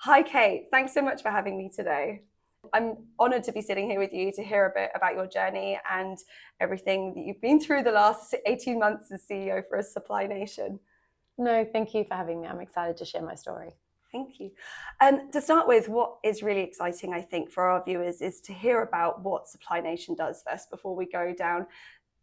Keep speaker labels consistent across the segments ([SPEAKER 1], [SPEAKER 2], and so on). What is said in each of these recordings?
[SPEAKER 1] Hi, Kate. Thanks so much for having me today. I'm honoured to be sitting here with you to hear a bit about your journey and everything that you've been through the last 18 months as CEO for a Supply Nation.
[SPEAKER 2] No, thank you for having me. I'm excited to share my story.
[SPEAKER 1] Thank you. To start with, what is really exciting, I think, for our viewers is to hear about what Supply Nation does first before we go down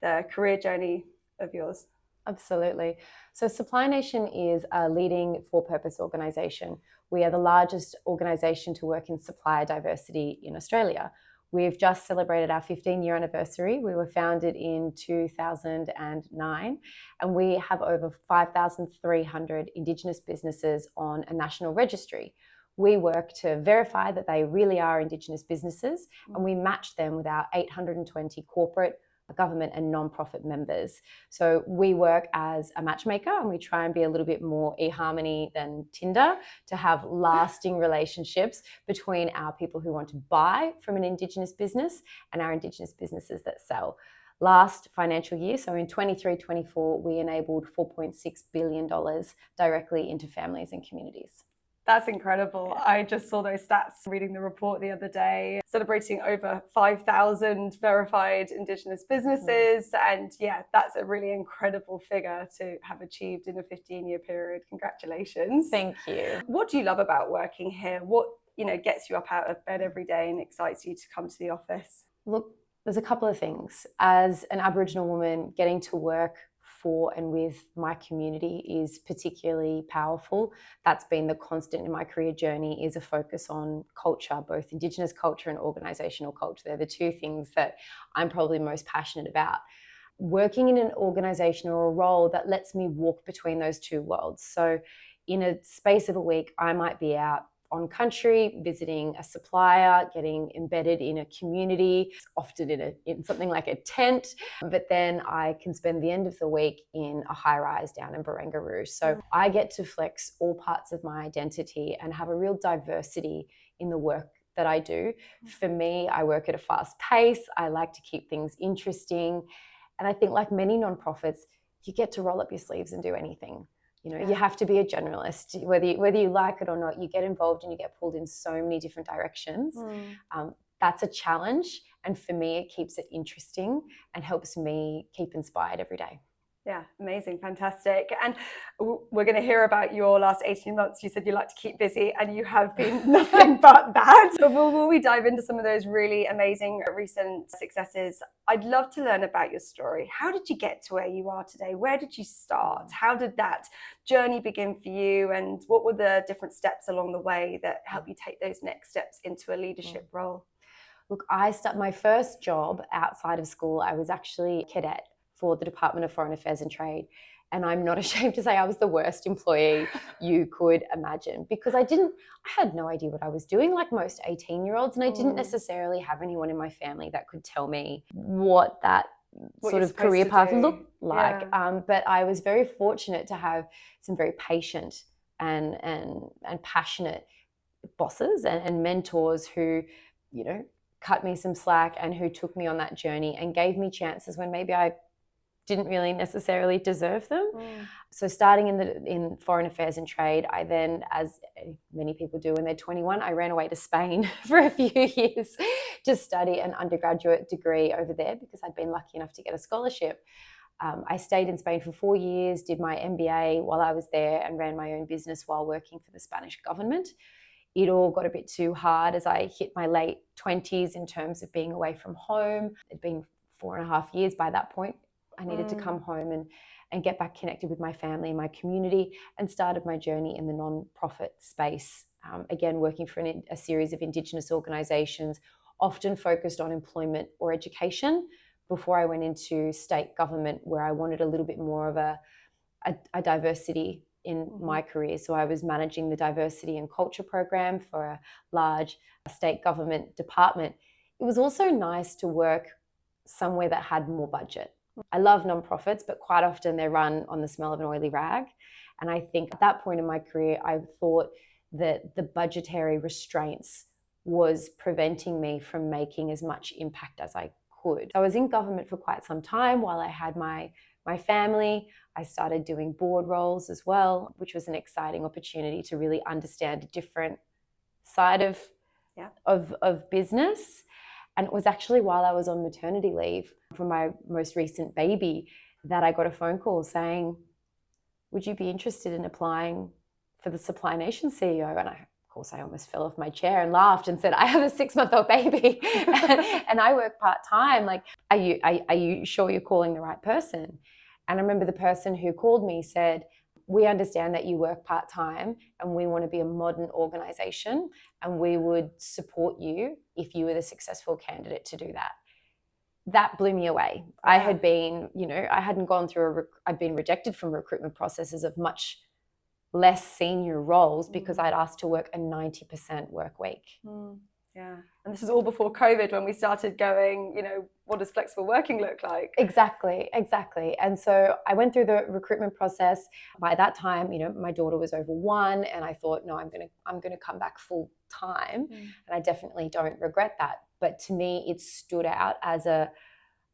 [SPEAKER 1] the career journey of yours.
[SPEAKER 2] Absolutely. So Supply Nation is a leading for-purpose organisation. We are the largest organisation to work in supplier diversity in Australia. We've just celebrated our 15-year anniversary. We were founded in 2009, and we have over 5,300 Indigenous businesses on a national registry. We work to verify that they really are Indigenous businesses, and we match them with our 820 corporate, government and non-profit members. So we work as a matchmaker, and we try and be a little bit more eHarmony than Tinder to have lasting relationships between our people who want to buy from an Indigenous business and our Indigenous businesses that sell. Last financial year, so in 23-24, we enabled $4.6 billion directly into families and communities.
[SPEAKER 1] That's incredible. I just saw those stats reading the report the other day, celebrating over 5,000 verified Indigenous businesses. And yeah, that's a really incredible figure to have achieved in a 15-year period. Congratulations.
[SPEAKER 2] Thank you.
[SPEAKER 1] What do you love about working here? What, gets you up out of bed every day and excites you to come to the office?
[SPEAKER 2] Look, there's a couple of things. As an Aboriginal woman, getting to work for and with my community is particularly powerful. That's been the constant in my career journey, is a focus on culture, both Indigenous culture and organisational culture. They're the two things that I'm probably most passionate about. Working in an organisation or a role that lets me walk between those two worlds. So in a space of a week, I might be out on country, visiting a supplier, getting embedded in a community, often in something like a tent. But then I can spend the end of the week in a high-rise down in Barangaroo. So I get to flex all parts of my identity and have a real diversity in the work that I do. For me, I work at a fast pace. I like to keep things interesting. And I think, like many nonprofits, you get to roll up your sleeves and do anything. You have to be a generalist, whether you like it or not. You get involved and you get pulled in so many different directions. That's a challenge. And for me, it keeps it interesting and helps me keep inspired every day.
[SPEAKER 1] Yeah, amazing, fantastic. And we're going to hear about your last 18 months. You said you like to keep busy, and you have been nothing but that. So will we dive into some of those really amazing recent successes? I'd love to learn about your story. How did you get to where you are today? Where did you start? How did that journey begin for you? And what were the different steps along the way that helped you take those next steps into a leadership role?
[SPEAKER 2] Look, my first job outside of school, I was actually a cadet for the Department of Foreign Affairs and Trade. And I'm not ashamed to say I was the worst employee you could imagine, because I had no idea what I was doing, like most 18-year-olds. And I didn't necessarily have anyone in my family that could tell me what that sort of career path looked like. Yeah. But I was very fortunate to have some very patient and passionate bosses and mentors who, cut me some slack and who took me on that journey and gave me chances when maybe I didn't really necessarily deserve them. So starting in foreign affairs and trade, I then, as many people do when they're 21, I ran away to Spain for a few years to study an undergraduate degree over there because I'd been lucky enough to get a scholarship. I stayed in Spain for 4 years, did my MBA while I was there, and ran my own business while working for the Spanish government. It all got a bit too hard as I hit my late 20s in terms of being away from home. It'd been 4.5 years by that point. I needed to come home and get back connected with my family and my community, and started my journey in the non-profit space. Again, working for a series of Indigenous organisations, often focused on employment or education, before I went into state government, where I wanted a little bit more of a diversity in my career. So I was managing the diversity and culture program for a large state government department. It was also nice to work somewhere that had more budget. I love nonprofits, but quite often they're run on the smell of an oily rag. And I think at that point in my career, I thought that the budgetary restraints was preventing me from making as much impact as I could. I was in government for quite some time while I had my family. I started doing board roles as well, which was an exciting opportunity to really understand a different side of business. And it was actually while I was on maternity leave from my most recent baby that I got a phone call saying, would you be interested in applying for the Supply Nation CEO? And of course, I almost fell off my chair and laughed and said, I have a 6-month-old baby and I work part-time. Like, are you sure you're calling the right person? And I remember the person who called me said, we understand that you work part-time and we want to be a modern organization and we would support you if you were the successful candidate to do that. That blew me away. Yeah. I had been, I hadn't gone through I'd been rejected from recruitment processes of much less senior roles because I'd asked to work a 90% work week.
[SPEAKER 1] Yeah. And this is all before COVID when we started going, what does flexible working look like?
[SPEAKER 2] Exactly. And so I went through the recruitment process. By that time, my daughter was over 1 and I thought, no, I'm going to come back full time. And I definitely don't regret that. But to me, it stood out as a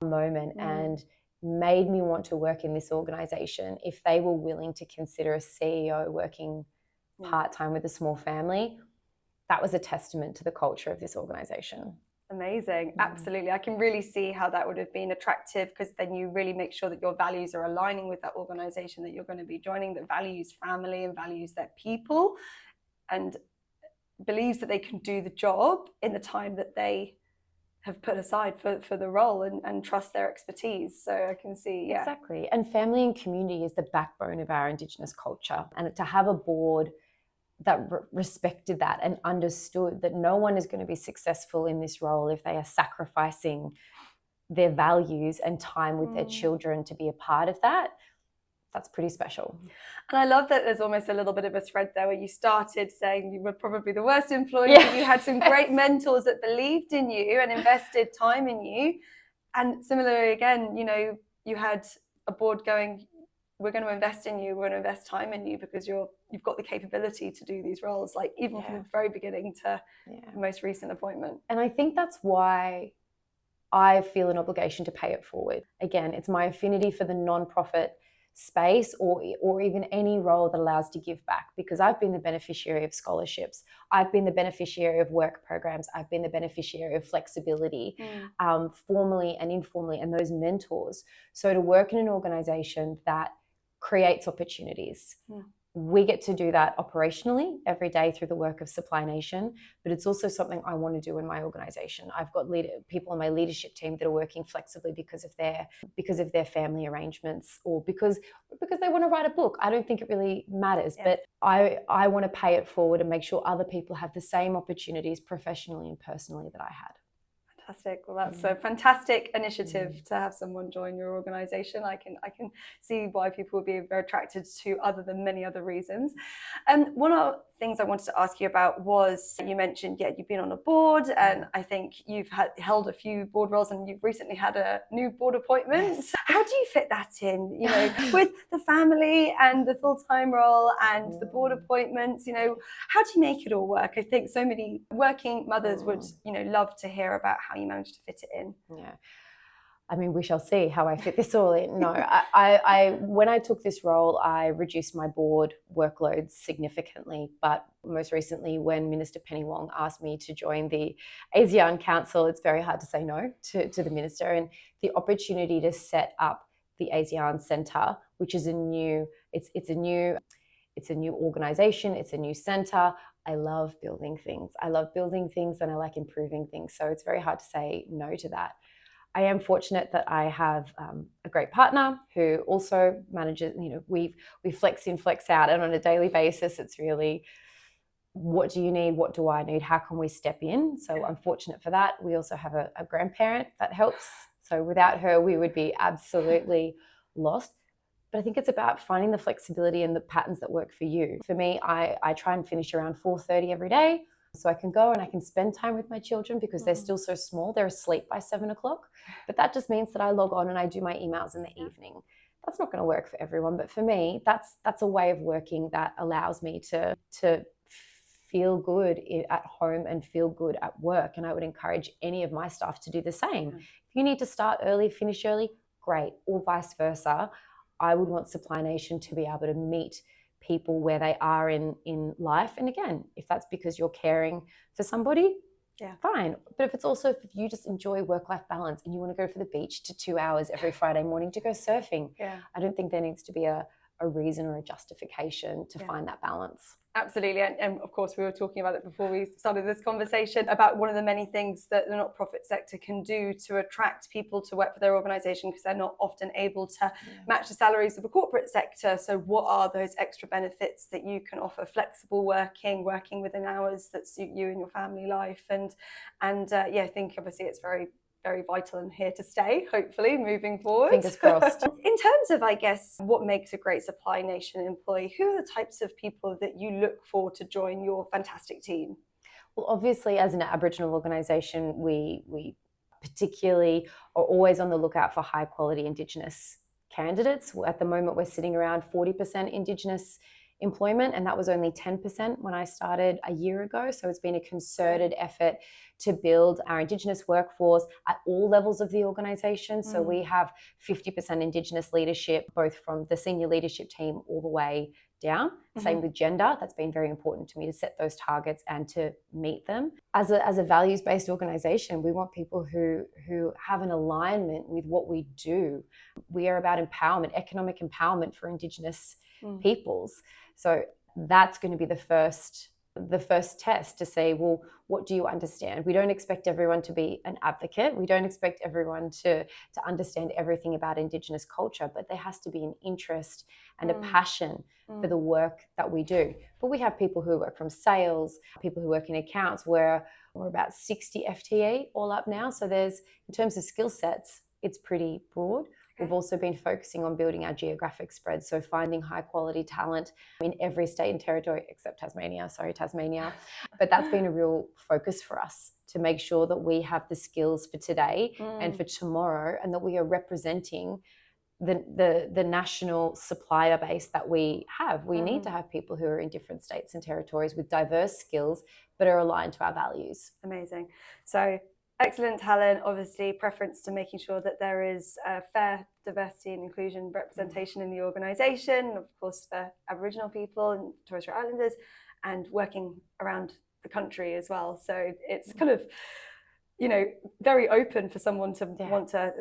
[SPEAKER 2] moment and made me want to work in this organization if they were willing to consider a CEO working part-time with a small family. That was a testament to the culture of this organization.
[SPEAKER 1] Amazing. Absolutely. I can really see how that would have been attractive because then you really make sure that your values are aligning with that organization that you're going to be joining, that values family and values their people and believes that they can do the job in the time that they have put aside for the role and trust their expertise. So I can see,
[SPEAKER 2] Exactly. And family and community is the backbone of our Indigenous culture. And to have a board that respected that and understood that no one is going to be successful in this role if they are sacrificing their values and time with their children to be a part of that. That's pretty special.
[SPEAKER 1] And I love that there's almost a little bit of a thread there where you started saying you were probably the worst employee, but you had some great mentors that believed in you and invested time in you. And similarly, again, you had a board going, we're going to invest in you, we're going to invest time in you because you've got the capability to do these roles, like even from the very beginning to the most recent appointment.
[SPEAKER 2] And I think that's why I feel an obligation to pay it forward. Again, it's my affinity for the non-profit space or even any role that allows to give back, because I've been the beneficiary of scholarships, I've been the beneficiary of work programs, I've been the beneficiary of flexibility, formally and informally, and those mentors. So to work in an organization that creates opportunities, we get to do that operationally every day through the work of Supply Nation, but it's also something I want to do in my organization. I've got people on my leadership team that are working flexibly because of their family arrangements or because they want to write a book. I don't think it really matters, but I want to pay it forward and make sure other people have the same opportunities professionally and personally that I had.
[SPEAKER 1] Fantastic. Well, that's a fantastic initiative to have someone join your organization. I can see why people would be very attracted to, other than many other reasons. And one of the things I wanted to ask you about was, you mentioned, you've been on a board, and I think you've held a few board roles, and you've recently had a new board appointment. Yes. How do you fit that in, with the family and the full-time role and the board appointments? How do you make it all work? I think so many working mothers would, love to hear about how you managed to fit it in.
[SPEAKER 2] Yeah. I mean, we shall see how I fit this all in. No, I when I took this role, I reduced my board workload significantly. But most recently, when Minister Penny Wong asked me to join the ASEAN Council, it's very hard to say no to the minister. And the opportunity to set up the ASEAN Centre, which is a new organization, it's a new centre. I love building things. And I like improving things. So it's very hard to say no to that. I am fortunate that I have a great partner who also manages, we flex in, flex out, and on a daily basis, it's really, what do you need? What do I need? How can we step in? So I'm fortunate for that. We also have a grandparent that helps. So without her, we would be absolutely lost. But I think it's about finding the flexibility and the patterns that work for you. For me, I try and finish around 4:30 every day, so I can go and I can spend time with my children because they're still so small. They're asleep by 7 o'clock. But that just means that I log on and I do my emails in the evening. That's not going to work for everyone, but for me, that's a way of working that allows me to feel good at home and feel good at work. And I would encourage any of my staff to do the same. If you need to start early, finish early, great, or vice versa. I would want Supply Nation to be able to meet people where they are in life. And again, if that's because you're caring for somebody, fine. But if it's also if you just enjoy work-life balance and you want to go for the beach to 2 hours every Friday morning to go surfing, I don't think there needs to be a reason or a justification to find that balance.
[SPEAKER 1] Absolutely. And of course, we were talking about it before we started this conversation about one of the many things that the not-profit sector can do to attract people to work for their organisation, because they're not often able to match the salaries of the corporate sector. So what are those extra benefits that you can offer? Flexible working within hours that suit you and your family life. And I think obviously it's very vital and here to stay, hopefully, moving forward.
[SPEAKER 2] Fingers crossed.
[SPEAKER 1] In terms of, I guess, what makes a great Supply Nation employee, who are the types of people that you look for to join your fantastic team?
[SPEAKER 2] Well, obviously, as an Aboriginal organisation, we particularly are always on the lookout for high quality Indigenous candidates. At the moment, we're sitting around 40% Indigenous employment, and that was only 10% when I started a year ago. So it's been a concerted effort to build our Indigenous workforce at all levels of the organisation. So we have 50% Indigenous leadership, both from the senior leadership team all the way down. Same with gender. That's been very important to me to set those targets and to meet them. As a values-based organisation, we want people who have an alignment with what we do. We are about empowerment, economic empowerment for Indigenous peoples. So that's going to be the first test to say, well, what do you understand? We don't expect everyone to be an advocate. We don't expect everyone to understand everything about Indigenous culture, but there has to be an interest and a passion for the work that we do. But we have people who work from sales, people who work in accounts, where we're about 60 FTE all up now. So there's, in terms of skill sets, it's pretty broad. We've also been focusing on building our geographic spread, so finding high quality talent in every state and territory except Tasmania. But that's been a real focus for us to make sure that we have the skills for today and for tomorrow, and that we are representing the national supplier base that we have. We need to have people who are in different states and territories with diverse skills but are aligned to our values.
[SPEAKER 1] Amazing. So excellent talent, obviously preference to making sure that there is fair diversity and inclusion representation in the organisation, of course for Aboriginal people and Torres Strait Islanders, and working around the country as well. So it's kind of, very open for someone to want to,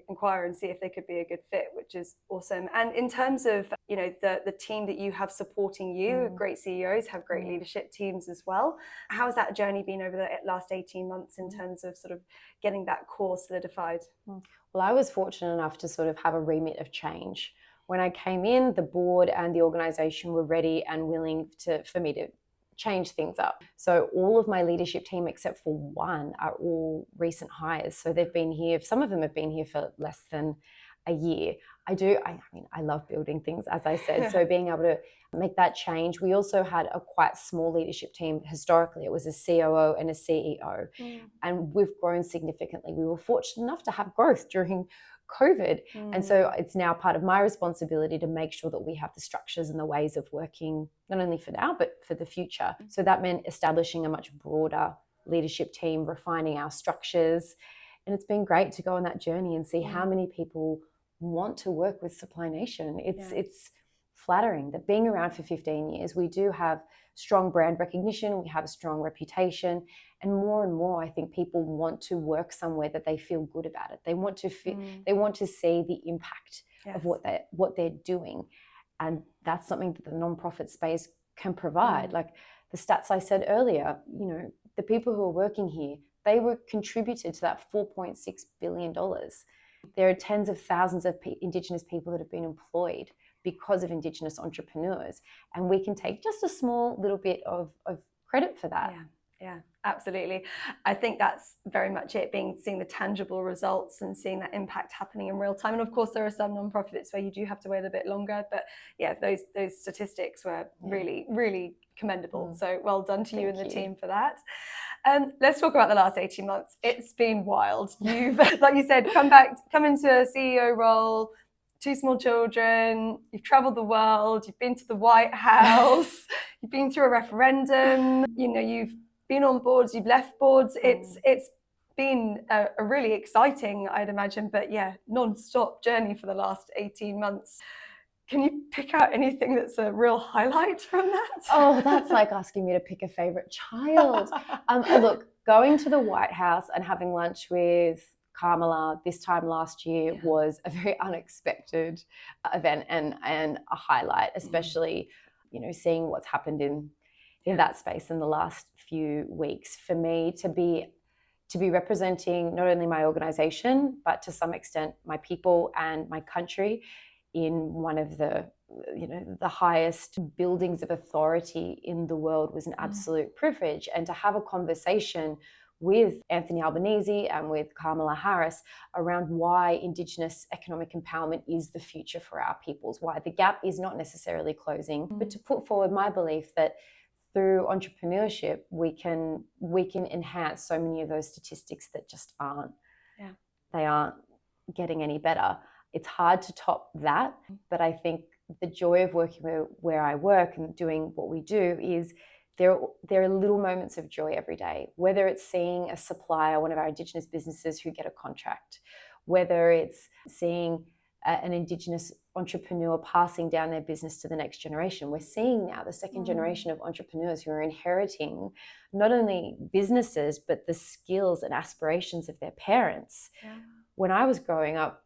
[SPEAKER 1] inquire and see if they could be a good fit, which is awesome. And in terms of, the team that you have supporting you, great CEOs have great leadership teams as well. How has that journey been over the last 18 months in terms of sort of getting that core solidified?
[SPEAKER 2] Well, I was fortunate enough to sort of have a remit of change. When I came in, the board and the organisation were ready and willing for me to change things up. So all of my leadership team, except for one, are all recent hires. So they've been here, some of them have been here for less than a year. I love building things, as I said. So being able to make that change. We also had a quite small leadership team. Historically, it was a COO and a CEO. And we've grown significantly. We were fortunate enough to have growth during COVID. And so it's now part of my responsibility to make sure that we have the structures and the ways of working, not only for now, but for the future. So that meant establishing a much broader leadership team, refining our structures. And it's been great to go on that journey and see how many people want to work with Supply Nation. It's flattering that being around for 15 years, we do have strong brand recognition, we have a strong reputation, and more, I think people want to work somewhere that they feel good about it. They want to they want to see the impact of what they're doing, and that's something that the nonprofit space can provide. Like the stats I said earlier, the people who are working here, they were contributed to that $4.6 billion. There are tens of thousands of Indigenous people that have been employed because of Indigenous entrepreneurs, and we can take just a small little bit of credit for that.
[SPEAKER 1] Yeah, absolutely. I think that's very much it, seeing the tangible results and seeing that impact happening in real time. And of course, there are some nonprofits where you do have to wait a bit longer, but those statistics were really, really commendable. So well done to you and the team for that. Let's talk about the last 18 months. It's been wild. You've, like you said, come into a CEO role, 2 small children, you've traveled the world, you've been to the White House, you've been through a referendum, you've been on boards, you've left boards. It's been a really exciting, I'd imagine, but non-stop journey for the last 18 months. Can you pick out anything that's a real highlight from that?
[SPEAKER 2] Oh, that's like asking me to pick a favorite child. Look, going to the White House and having lunch with Kamala this time last year was a very unexpected event and a highlight, especially, seeing what's happened in that space in the last few weeks. For me to be representing not only my organization, but to some extent my people and my country in one of the highest buildings of authority in the world was an absolute privilege. And to have a conversation with Anthony Albanese and with Kamala Harris around why Indigenous economic empowerment is the future for our peoples, why the gap is not necessarily closing, but to put forward my belief that through entrepreneurship, we can enhance so many of those statistics that just aren't getting any better. It's hard to top that, but I think the joy of working where I work and doing what we do is there are little moments of joy every day, whether it's seeing a supplier, one of our Indigenous businesses who get a contract, whether it's seeing an Indigenous entrepreneur passing down their business to the next generation. We're seeing now the second generation of entrepreneurs who are inheriting not only businesses, but the skills and aspirations of their parents. Yeah. When I was growing up,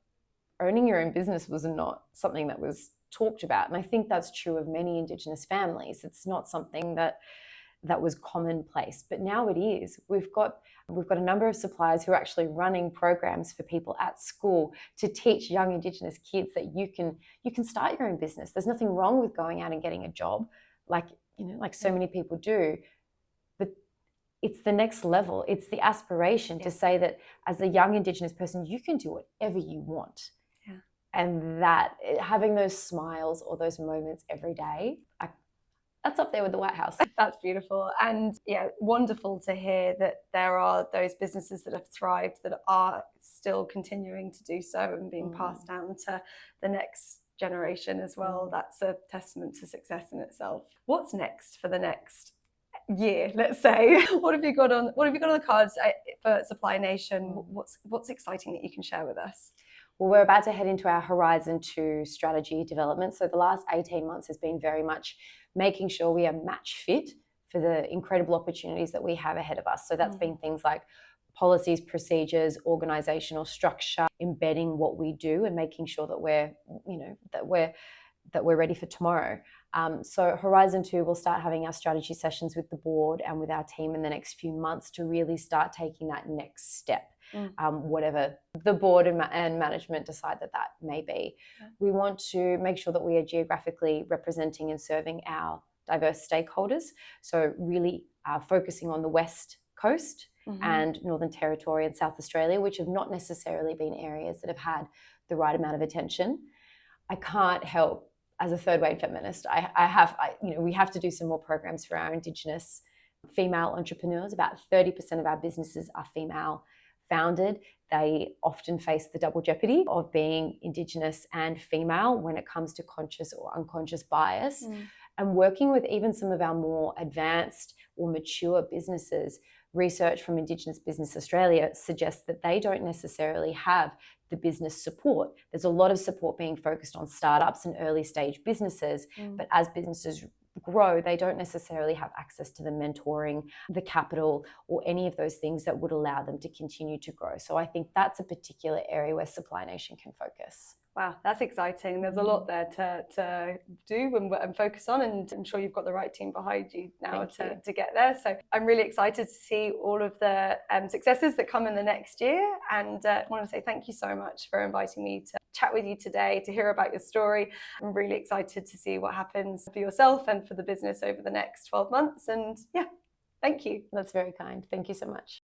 [SPEAKER 2] owning your own business was not something that was talked about. And I think that's true of many Indigenous families. It's not something that was commonplace, but now it is. We've got a number of suppliers who are actually running programs for people at school to teach young Indigenous kids that you can start your own business. There's nothing wrong with going out and getting a job, like so many people do. But it's the next level. It's the aspiration to say that as a young Indigenous person, you can do whatever you want. Yeah. And that having those smiles or those moments every day, that's up there with the White House.
[SPEAKER 1] That's beautiful. And wonderful to hear that there are those businesses that have thrived that are still continuing to do so and being passed down to the next generation as well. That's a testament to success in itself. What's next for the next year, let's say? What have you got on the cards for Supply Nation? What's exciting that you can share with us?
[SPEAKER 2] Well, we're about to head into our Horizon 2 strategy development. So the last 18 months has been very much making sure we are match fit for the incredible opportunities that we have ahead of us. So that's been things like policies, procedures, organizational structure, embedding what we do and making sure that we're ready for tomorrow. So Horizon 2, we'll start having our strategy sessions with the board and with our team in the next few months to really start taking that next step. Whatever the board and management decide that may be. Yeah. We want to make sure that we are geographically representing and serving our diverse stakeholders. So really focusing on the West Coast and Northern Territory and South Australia, which have not necessarily been areas that have had the right amount of attention. I can't help, as a third wave feminist, we have to do some more programs for our Indigenous female entrepreneurs. About 30% of our businesses are female founded. They often face the double jeopardy of being Indigenous and female when it comes to conscious or unconscious bias. And working with even some of our more advanced or mature businesses, research from Indigenous Business Australia suggests that they don't necessarily have the business support. There's a lot of support being focused on startups and early stage businesses, but as businesses grow, they don't necessarily have access to the mentoring, the capital, or any of those things that would allow them to continue to grow. So I think that's a particular area where Supply Nation can focus.
[SPEAKER 1] Wow, that's exciting. There's a lot there to do and focus on, and I'm sure you've got the right team behind you now to get there. So I'm really excited to see all of the successes that come in the next year, and I want to say thank you so much for inviting me to chat with you today, to hear about your story. I'm really excited to see what happens for yourself and for the business over the next 12 months. And thank you.
[SPEAKER 2] That's very kind. Thank you so much.